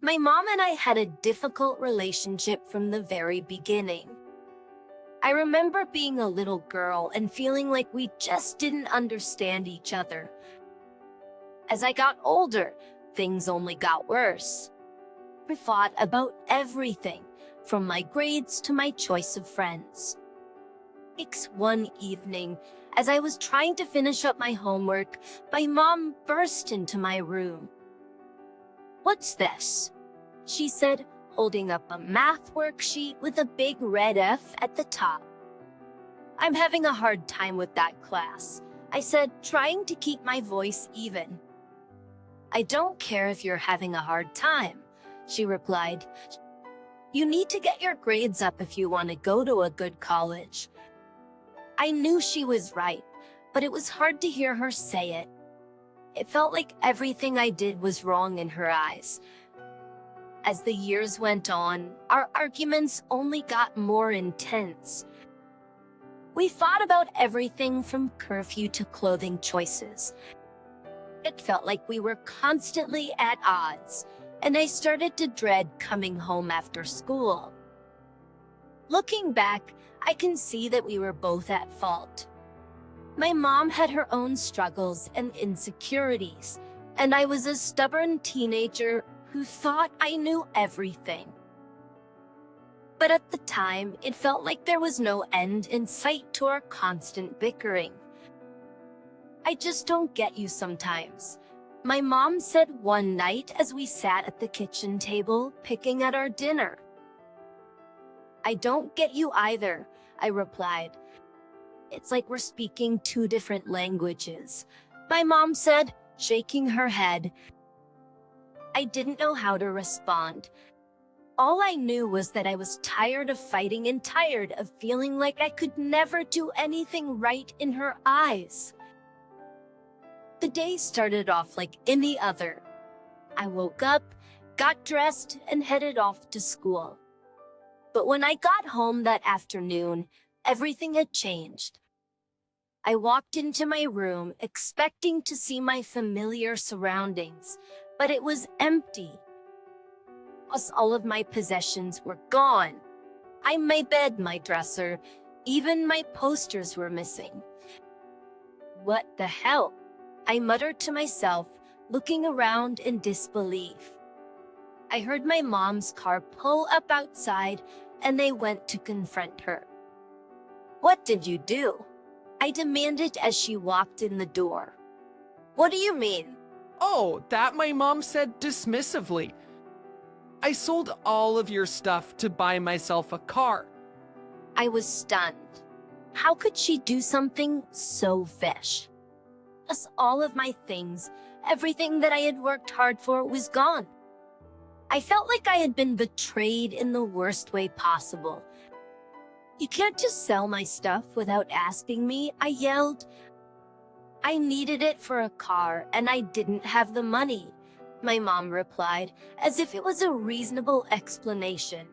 My mom and I had a difficult relationship from the very beginning. I remember being a little girl and feeling like we just didn't understand each other. As I got older, things only got worse. We fought about everything, from my grades to my choice of friends. One evening, as I was trying to finish up my homework, my mom burst into my room. "What's this?" she said, holding up a math worksheet with a big red F at the top. "I'm having a hard time with that class," I said, trying to keep my voice even. "I don't care if you're having a hard time," she replied. "You need to get your grades up if you want to go to a good college." I knew she was right, but it was hard to hear her say it. It felt like everything I did was wrong in her eyes. As the years went on, our arguments only got more intense. We fought about everything from curfew to clothing choices. It felt like we were constantly at odds, and I started to dread coming home after school. Looking back, I can see that we were both at fault. My mom had her own struggles and insecurities, and I was a stubborn teenager who thought I knew everything. But at the time, it felt like there was no end in sight to our constant bickering. "I just don't get you sometimes," my mom said one night as we sat at the kitchen table picking at our dinner. "I don't get you either," I replied. "It's like we're speaking two different languages," my mom said, shaking her head. I didn't know how to respond. All I knew was that I was tired of fighting and tired of feeling like I could never do anything right in her eyes. The day started off like any other. I woke up, got dressed, and headed off to school. But when I got home that afternoon, everything had changed. I walked into my room expecting to see my familiar surroundings, but it was empty. Plus, all of my possessions were gone. My bed, my dresser, even my posters were missing. "What the hell?" I muttered to myself, looking around in disbelief. I heard my mom's car pull up outside, and they went to confront her. "What did you do?" I demanded as she walked in the door. "What do you mean?" "Oh, that," my mom said dismissively. "I sold all of your stuff to buy myself a car." I was stunned. How could she do something so fish? Plus, all of my things, everything that I had worked hard for, was gone. I felt like I had been betrayed in the worst way possible. "You can't just sell my stuff without asking me," I yelled. "I needed it for a car, and I didn't have the money," my mom replied, as if it was a reasonable explanation.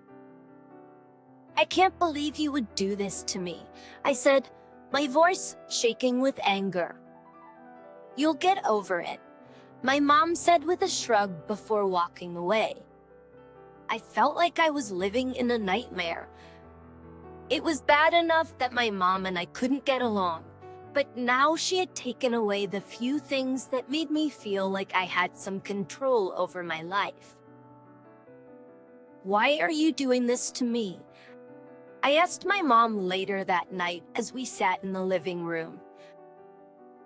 "I can't believe you would do this to me," I said, my voice shaking with anger. "You'll get over it," my mom said with a shrug before walking away. I felt like I was living in a nightmare. It was bad enough that my mom and I couldn't get along, but now she had taken away the few things that made me feel like I had some control over my life. "Why are you doing this to me?" I asked my mom later that night as we sat in the living room.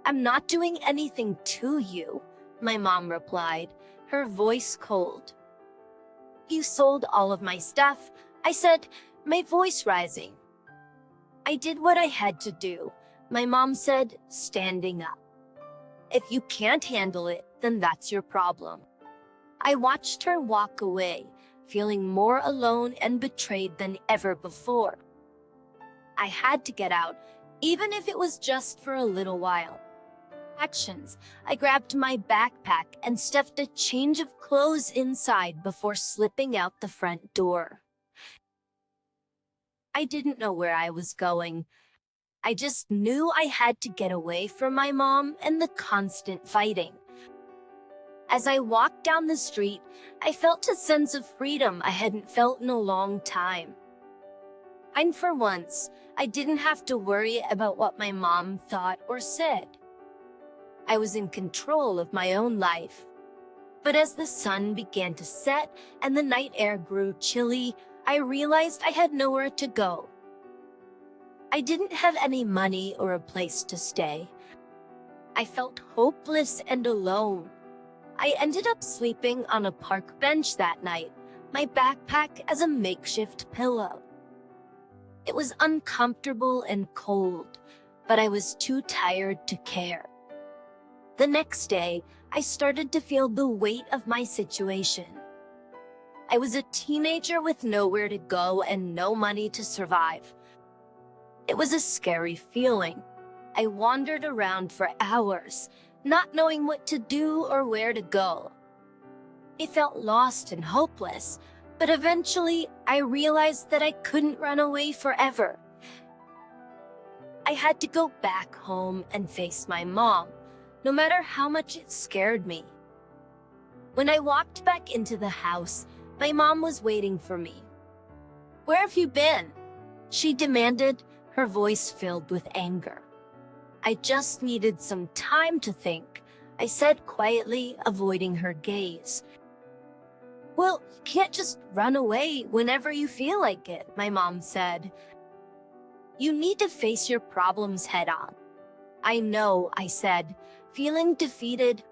"I'm not doing anything to you," my mom replied, her voice cold. "You sold all of my stuff," I said, my voice rising. "I did what I had to do," my mom said, standing up. "If you can't handle it, then that's your problem." I watched her walk away, feeling more alone and betrayed than ever before. I had to get out, even if it was just for a little while. I grabbed my backpack and stuffed a change of clothes inside before slipping out the front door. I didn't know where I was going. I just knew I had to get away from my mom and the constant fighting. As I walked down the street, I felt a sense of freedom I hadn't felt in a long time. And for once, I didn't have to worry about what my mom thought or said. I was in control of my own life. But as the sun began to set and the night air grew chilly, I realized I had nowhere to go. I didn't have any money or a place to stay. I felt hopeless and alone. I ended up sleeping on a park bench that night, my backpack as a makeshift pillow. It was uncomfortable and cold, but I was too tired to care. The next day, I started to feel the weight of my situation. I was a teenager with nowhere to go and no money to survive. It was a scary feeling. I wandered around for hours, not knowing what to do or where to go. I felt lost and hopeless, but eventually I realized that I couldn't run away forever. I had to go back home and face my mom, no matter how much it scared me. When I walked back into the house, my mom was waiting for me. "Where have you been?" she demanded, her voice filled with anger. "I just needed some time to think," I said quietly, avoiding her gaze. "Well, you can't just run away whenever you feel like it," my mom said. "You need to face your problems head on." "I know," I said, feeling defeated.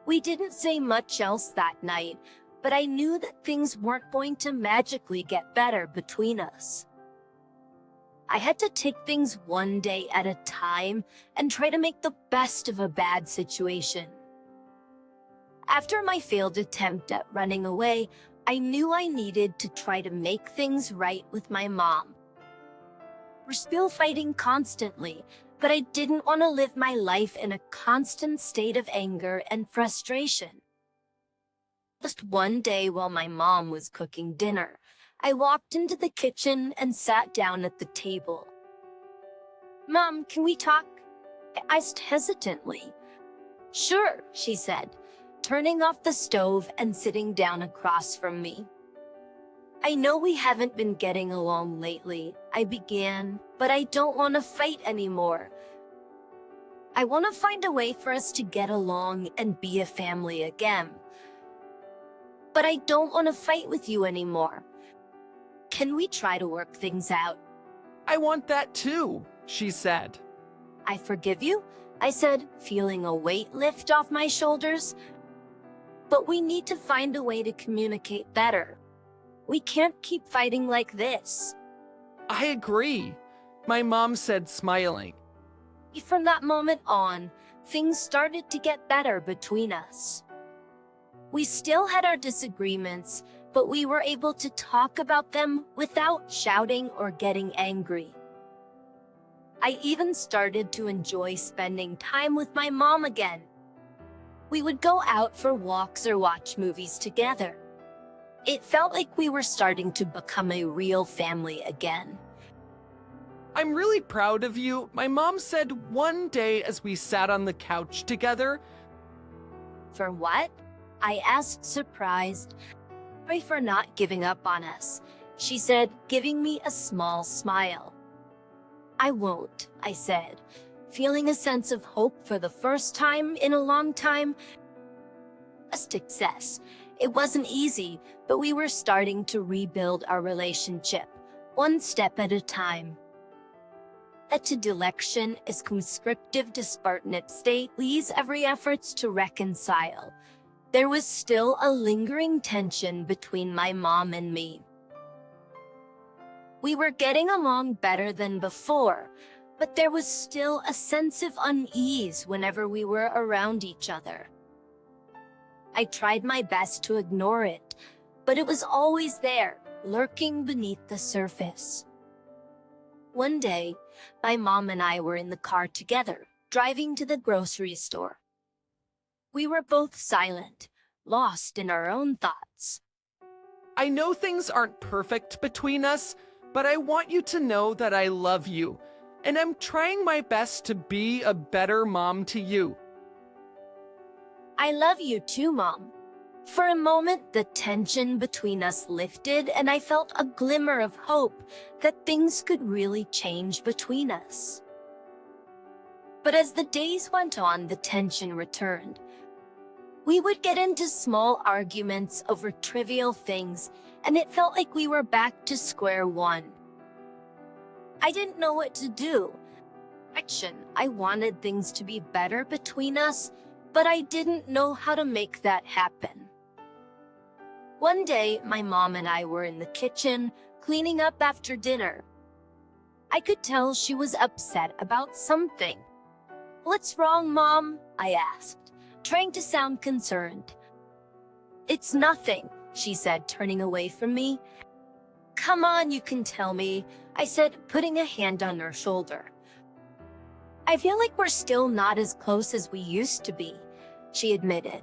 We didn't say much else that night, but I knew that things weren't going to magically get better between us. I had to take things one day at a time and try to make the best of a bad situation. After my failed attempt at running away, I knew I needed to try to make things right with my mom. We're still fighting constantly, but I didn't want to live my life in a constant state of anger and frustration. Just one day while my mom was cooking dinner, I walked into the kitchen and sat down at the table. "Mom, can we talk?" I asked hesitantly. "Sure," she said, turning off the stove and sitting down across from me. "I know we haven't been getting along lately," I began, "but I don't want to fight anymore. I want to find a way for us to get along and be a family again. But I don't want to fight with you anymore. Can we try to work things out?" I want that too, she said. "I forgive you," I said, feeling a weight lift off my shoulders. "But we need to find a way to communicate better. We can't keep fighting like this." I agree, my mom said, smiling. From that moment on, things started to get better between us. We still had our disagreements, but we were able to talk about them without shouting or getting angry. I even started to enjoy spending time with my mom again. We would go out for walks or watch movies together. It felt like we were starting to become a real family again. I'm really proud of you, my mom said one day as we sat on the couch together. "For what?" I asked, surprised. "Sorry for not giving up on us," she said, giving me a small smile. "I won't," I said, feeling a sense of hope for the first time in a long time. A success. It wasn't easy, but we were starting to rebuild our relationship, one step at a time. To dilection is conscriptive dispartnet state leaves every efforts to reconcile. There was still a lingering tension between my mom and me. We were getting along better than before, but there was still a sense of unease whenever we were around each other. I tried my best to ignore it, but it was always there, lurking beneath the surface. One day, my mom and I were in the car together, driving to the grocery store. We were both silent, lost in our own thoughts. I know things aren't perfect between us, but I want you to know that I love you, and I'm trying my best to be a better mom to you. I love you too, Mom. For a moment, the tension between us lifted, and I felt a glimmer of hope that things could really change between us. But as the days went on, the tension returned. We would get into small arguments over trivial things, and it felt like we were back to square one. I didn't know what to do. I wanted things to be better between us, but I didn't know how to make that happen. One day, my mom and I were in the kitchen, cleaning up after dinner. I could tell she was upset about something. "What's wrong, Mom?" I asked, trying to sound concerned. "It's nothing," she said, turning away from me. "Come on, you can tell me," I said, putting a hand on her shoulder. "I feel like we're still not as close as we used to be," she admitted.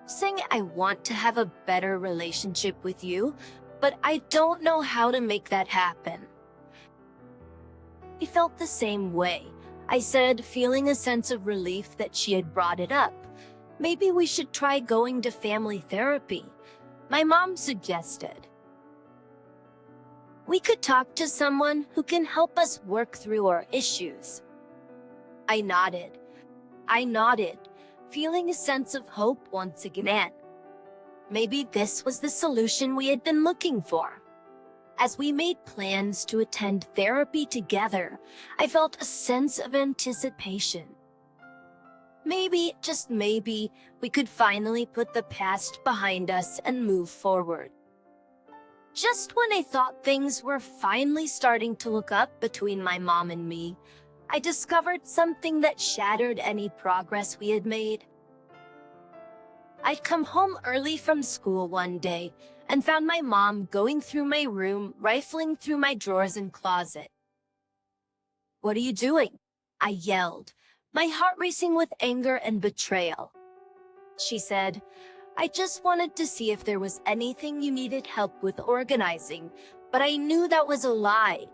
"Saying I want to have a better relationship with you, but I don't know how to make that happen." I felt the same way, I said, feeling a sense of relief that she had brought it up. "Maybe we should try going to family therapy," my mom suggested. "We could talk to someone who can help us work through our issues." I nodded, feeling a sense of hope once again. Maybe this was the solution we had been looking for. As we made plans to attend therapy together, I felt a sense of anticipation. Maybe, just maybe, we could finally put the past behind us and move forward. Just when I thought things were finally starting to look up between my mom and me, I discovered something that shattered any progress we had made. I'd come home early from school one day and found my mom going through my room, rifling through my drawers and closet. "What are you doing?" I yelled, my heart racing with anger and betrayal. She said, "I just wanted to see if there was anything you needed help with organizing, but I knew that was a lie."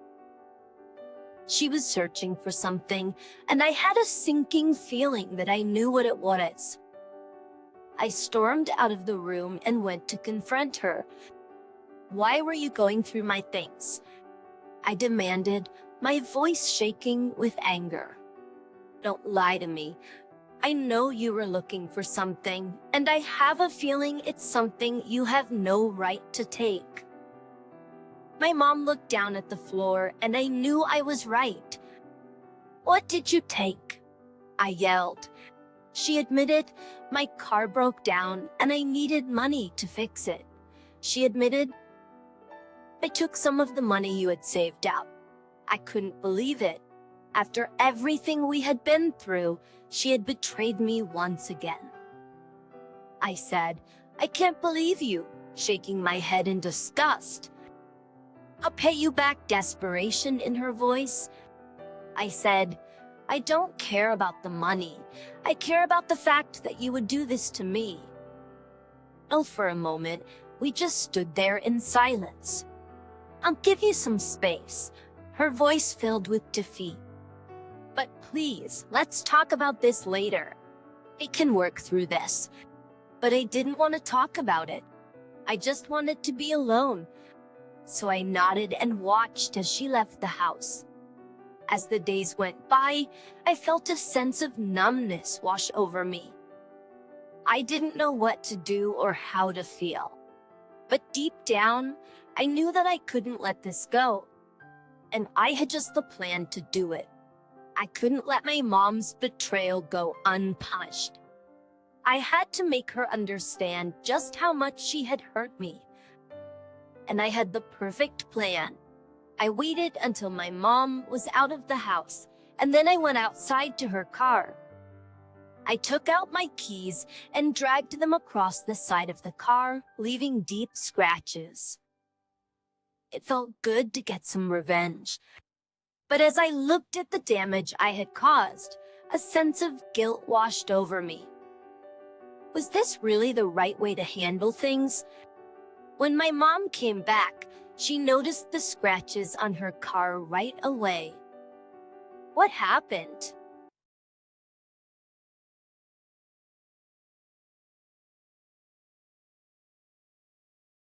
She was searching for something, and I had a sinking feeling that I knew what it was. I stormed out of the room and went to confront her. "Why were you going through my things?" I demanded, my voice shaking with anger. "Don't lie to me. I know you were looking for something, and I have a feeling it's something you have no right to take." My mom looked down at the floor, and I knew I was right. "What did you take?" I yelled. She admitted, "My car broke down, and I needed money to fix it." She admitted, "I took some of the money you had saved up." I couldn't believe it. After everything we had been through, she had betrayed me once again. I said, "I can't believe you," shaking my head in disgust. "I'll pay you back," desperation in her voice. I said, "I don't care about the money. I care about the fact that you would do this to me." Oh, for a moment, we just stood there in silence. "I'll give you some space," her voice filled with defeat. "But please, let's talk about this later. I can work through this." But I didn't want to talk about it. I just wanted to be alone. So I nodded and watched as she left the house. As the days went by, I felt a sense of numbness wash over me. I didn't know what to do or how to feel. But deep down, I knew that I couldn't let this go. And I had just the plan to do it. I couldn't let my mom's betrayal go unpunished. I had to make her understand just how much she had hurt me. And I had the perfect plan. I waited until my mom was out of the house, and then I went outside to her car. I took out my keys and dragged them across the side of the car, leaving deep scratches. It felt good to get some revenge. But as I looked at the damage I had caused, a sense of guilt washed over me. Was this really the right way to handle things? When my mom came back, she noticed the scratches on her car right away. "What happened?"